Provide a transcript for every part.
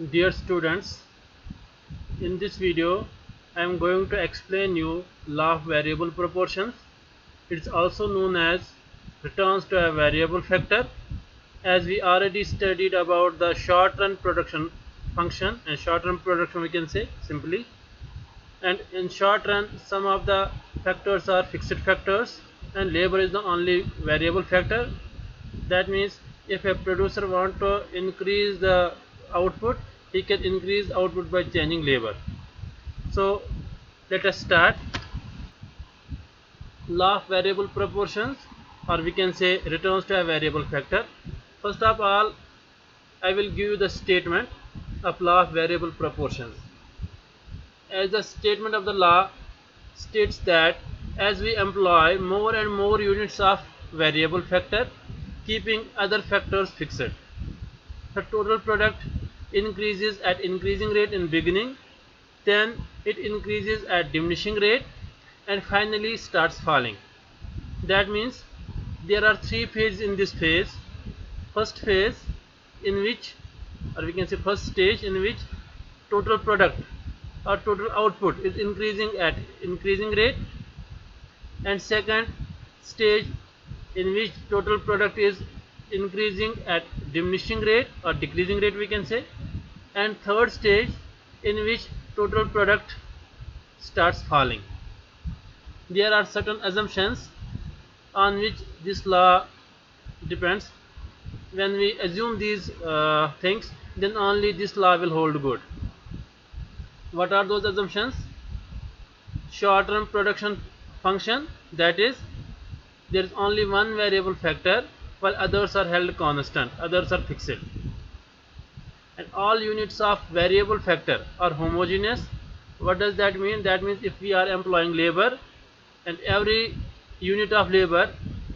Dear students, in this video I am going to explain you law of variable proportions. It is also known as returns to a variable factor, as we already studied about the short run production function, and short run production we can say simply. And in short run some of the factors are fixed factors and labor is the only variable factor. That means if a producer want to increase the output, he can increase output by changing labor. So let us start. Law of variable proportions, or we can say returns to a variable factor. First of all, I will give you the statement of law of variable proportions. As the statement of the law states that as we employ more and more units of variable factor, keeping other factors fixed, the total product increases at increasing rate in beginning, then it increases at diminishing rate, and finally starts falling. That means there are three phases in this phase. First phase, in which, or we can say first stage, in which total product or total output is increasing at increasing rate, and second stage in which total product is increasing at diminishing rate or decreasing rate we can say, and third stage in which total product starts falling. There are certain assumptions on which this law depends. When we assume these things, then only this law will hold good. What are those assumptions? Short term production function, that is, there is only one variable factor while others are held constant, others are fixed, and all units of variable factor are homogeneous. What does that mean? That means if we are employing labor and every unit of labor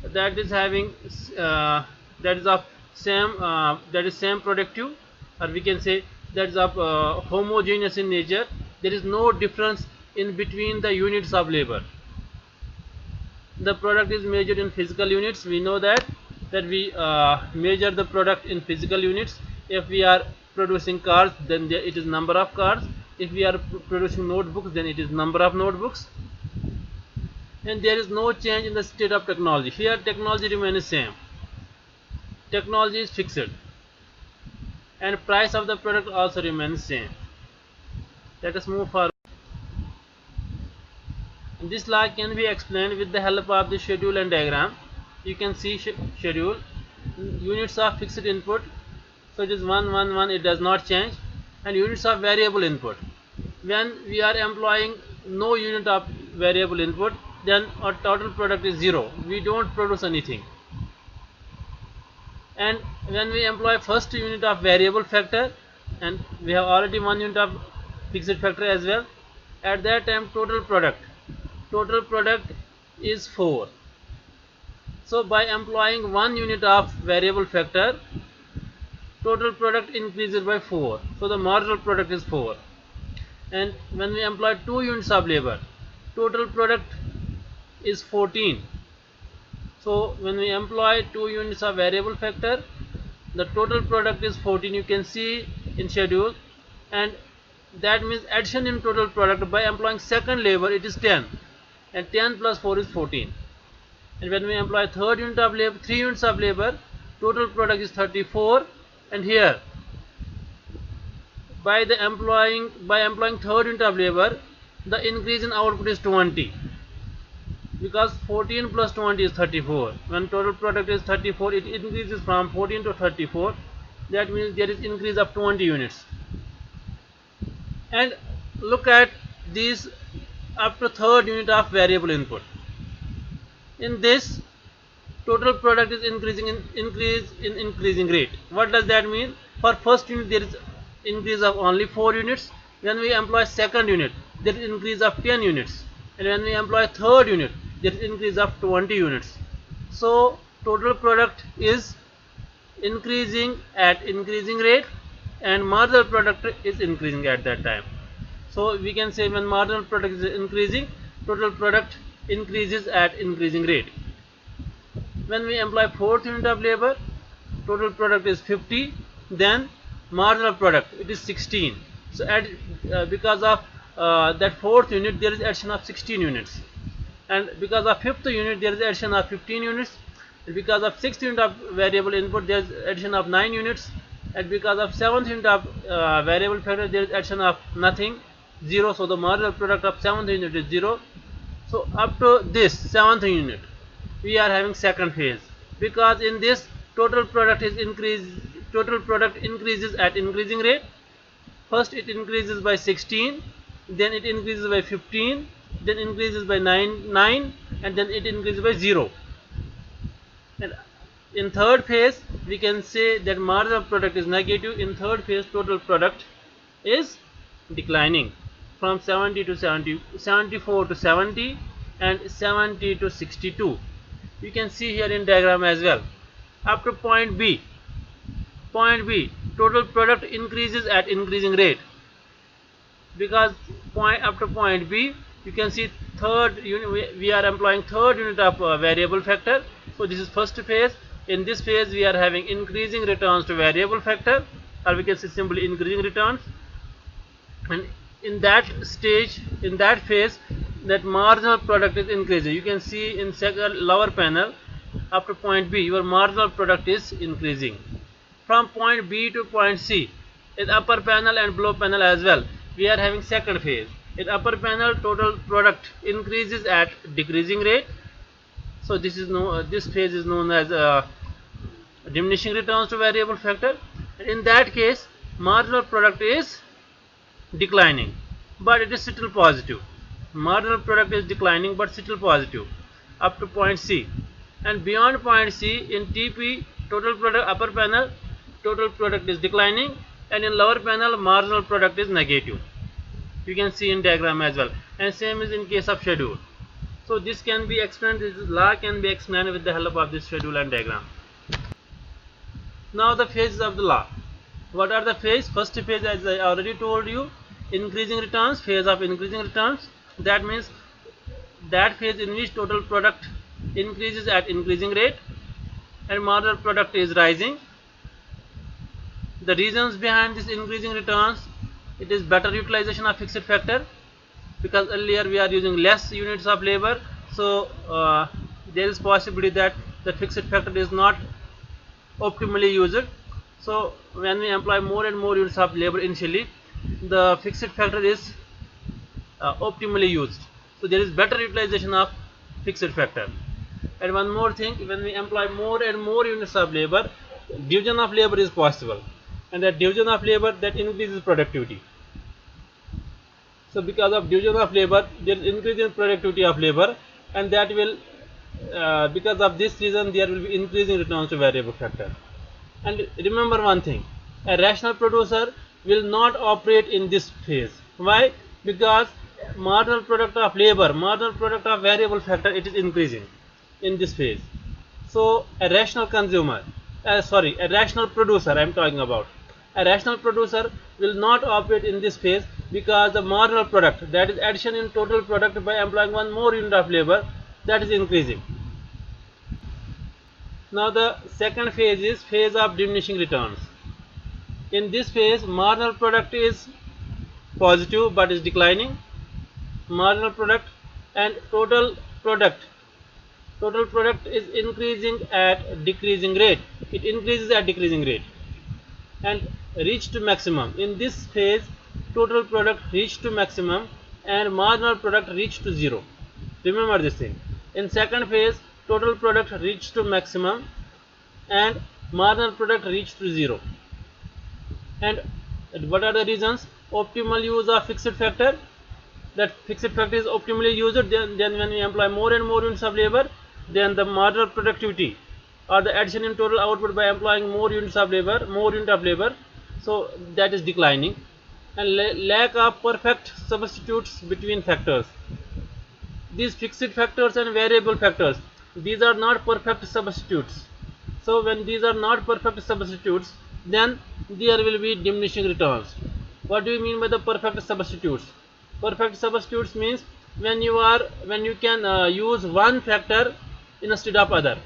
that is having that is of same productive, or we can say that is of homogeneous in nature, there is no difference in between the units of labor. The product is measured in physical units. We know that we measure the product in physical units. If we are producing cars, then it is number of cars. If we are producing notebooks, then it is number of notebooks. And there is no change in the state of technology. Here technology remains same, technology is fixed, and price of the product also remains same. Let us move forward. This law can be explained with the help of the schedule and diagram. You can see schedule, units of fixed input, so it is 1 1 1, it does not change, and units of variable input. When we are employing no unit of variable input, then our total product is 0. We don't produce anything. And when we employ first unit of variable factor, and we have already one unit of fixed factor as well, at that time total product is 4. So by employing one unit of variable factor, total product increases by 4. So the marginal product is 4. And when we employ 2 units of labor, total product is 14. So when we employ 2 units of variable factor, the total product is 14. You can see in schedule, and that means addition in total product by employing second labor, it is 10, and 10 plus 4 is 14. And when we employ third unit of labor, 3 units of labor, total product is 34. And here by employing third unit of labor, the increase in output is 20, because 14 plus 20 is 34. When total product is 34, it increases from 14 to 34. That means there is increase of 20 units. And look at these up to third unit of variable input. In this, total product is increasing in increasing rate. What does that mean? For first unit there is increase of only 4 units. When we employ second unit, there is increase of 10 units, and when we employ third unit, there is increase of 20 units. So total product is increasing at increasing rate, and marginal product is increasing at that time. So we can say when marginal product is increasing, total product increases at increasing rate. When we employ fourth unit of labor, total product is 50, then marginal product, it is 16. So because of that fourth unit there is addition of 16 units, and because of fifth unit there is addition of 15 units, and because of sixth unit of variable input there is addition of 9 units, and because of seventh unit of variable factor there is addition of nothing, 0. So the marginal product of seventh unit is 0. So up to this seventh unit we are having second phase, because in this total product increases at increasing rate. First it increases by 16, then it increases by 15, then increases by 9, and then it increases by 0. And in third phase we can say that marginal product is negative. In third phase total product is declining from 70 to 70, 74 to 70, and 70 to 62. You can see here in diagram as well. Up to point B, total product increases at increasing rate, because up to point B you can see third unit, we are employing third unit of variable factor. So this is first phase. In this phase we are having increasing returns to variable factor, or we can say simply increasing returns. And in that stage, in that phase, that marginal product is increasing. You can see in second lower panel, up to point B your marginal product is increasing. From point B to point C, in upper panel and below panel as well, we are having second phase. In upper panel total product increases at decreasing rate. So this phase is known as diminishing returns to variable factor. And in that case marginal product is declining, but it is still positive. Marginal product is declining but still positive up to point C. And beyond point C, in TP total product, upper panel total product is declining, and in lower panel marginal product is negative. You can see in diagram as well. And same is in case of schedule. So this can be explained, this law can be explained with the help of this schedule and diagram. Now the phases of the law. What are the phases? First phase, as I already told you, increasing returns, phase of increasing returns. That means that phase in which total product increases at increasing rate and marginal product is rising. The reasons behind this increasing returns, it is better utilization of fixed factor, because earlier we are using less units of labor. So there is possibility that the fixed factor is not optimally used. So when we employ more and more units of labor initially, the fixed factor is optimally used. So there is better utilization of fixed factor. And one more thing, when we employ more and more units of labor, division of labor is possible, and that division of labor, that increases productivity. So because of division of labor there is increase in productivity of labor, and that will because of this reason there will be increasing returns to variable factor. And remember one thing, a rational producer will not operate in this phase. Why? Because marginal product of labor, marginal product of variable factor, it is increasing in this phase. So a rational consumer, a rational producer I am talking about, a rational producer will not operate in this phase, because the marginal product, that is addition in total product by employing one more unit of labor, that is increasing. Now the second phase is phase of diminishing returns. In this phase marginal product is positive but is declining. Marginal product and total product is increasing at decreasing rate. It increases at decreasing rate and reached maximum. In this phase total product reached to maximum and marginal product reached to 0. Remember this thing. In second phase total product reached to maximum and marginal product reached to 0. And what are the reasons? Optimal use of fixed factor. That fixed factor is optimally used, then when we employ more and more units of labor, then the marginal productivity or the addition in total output by employing more units of labor, so that is declining. And lack of perfect substitutes between factors. These fixed factors and variable factors, these are not perfect substitutes. So when these are not perfect substitutes, then there will be diminishing returns. What do you mean by the perfect substitutes? Perfect substitutes means when you can use one factor instead of other.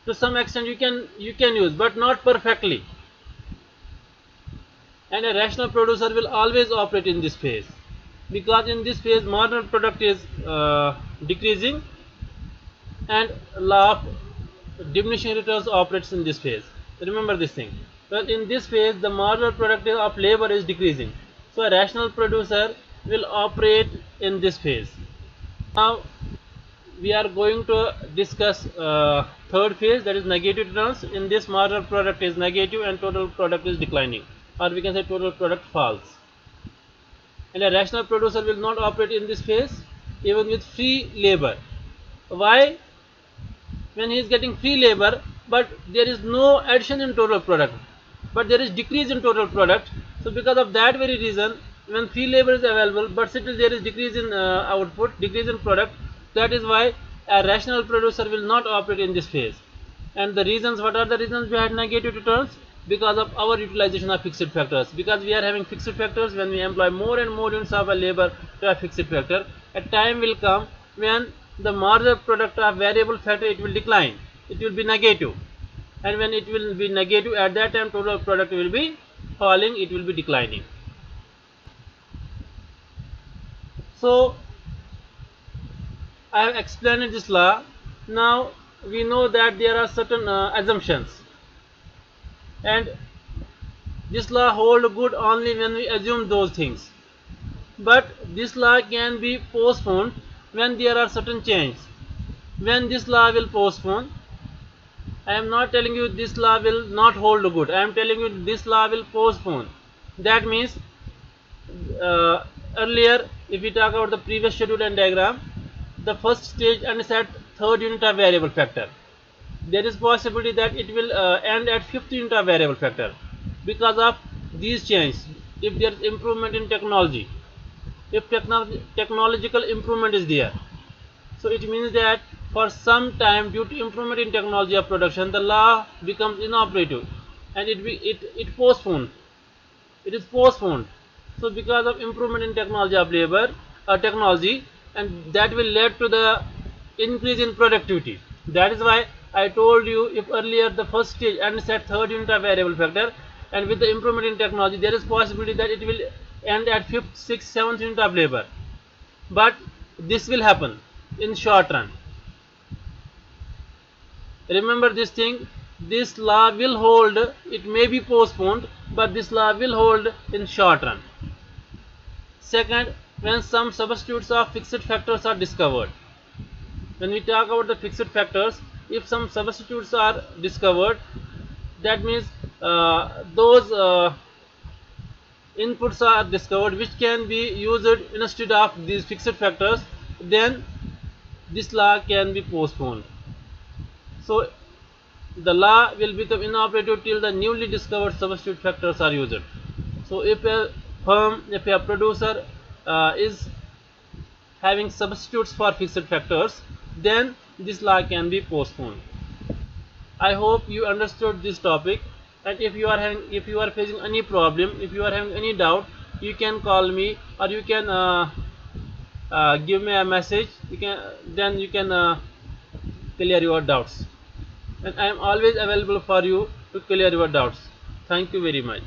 To some extent you can use, but not perfectly. and a rational producer will always operate in this phase, because in this phase marginal product is decreasing and law of diminishing returns operates in this phase. Remember this thing. Well, in this phase the marginal product of labor is decreasing, so a rational producer will operate in this phase. Now we are going to discuss third phase, that is negative returns. In this marginal product is negative and total product is declining, or we can say total product falls. And a rational producer will not operate in this phase even with free labor. Why? When he is getting free labor, but there is no addition in total product, but there is decrease in total product. So because of that very reason, when free labor is available but still there is decrease in output, decrease in product, that is why a rational producer will not operate in this phase. And the reasons, what are the reasons behind negative returns? Because of our utilization of fixed factors. Because we are having fixed factors, when we employ more and more units of a labor to a fixed factor, a time will come when the marginal product of variable factor, it will decline, it will be negative, and when it will be negative, at that time total product will be falling, it will be declining. So I have explained this law. Now we know that there are certain assumptions, and this law hold good only when we assume those things, but this law can be postponed when there are certain changes. When this law will postpone, I am not telling you this law will not hold good, I am telling you this law will postpone. That means earlier, if we talk about the previous schedule and diagram, the first stage ends at third unit of variable factor. There is possibility that it will end at fifth unit of variable factor because of these changes. If there is improvement in technology, if technological improvement is there, so it means that for some time, due to improvement in technology of production, the law becomes inoperative and it postponed. It is postponed. So because of improvement in technology of labor technology, and that will lead to the increase in productivity. That is why I told you, if earlier the first stage ends at third unit of variable factor, and with the improvement in technology there is possibility that it will end at fifth, sixth, seventh unit of labor. But this will happen in short run. Remember this thing, this law will hold, it may be postponed, but this law will hold in short run. Second, when some substitutes of fixed factors are discovered. When we talk about the fixed factors, if some substitutes are discovered, that means those inputs are discovered which can be used instead of these fixed factors, then this law can be postponed. So the law will become inoperative till the newly discovered substitute factors are used. So if a firm, if a producer is having substitutes for fixed factors, then this law can be postponed. I hope you understood this topic, and if you are facing any problem, if you are having any doubt, you can call me, or you can give me a message. You can clear your doubts, and I am always available for you to clear your doubts. Thank you very much.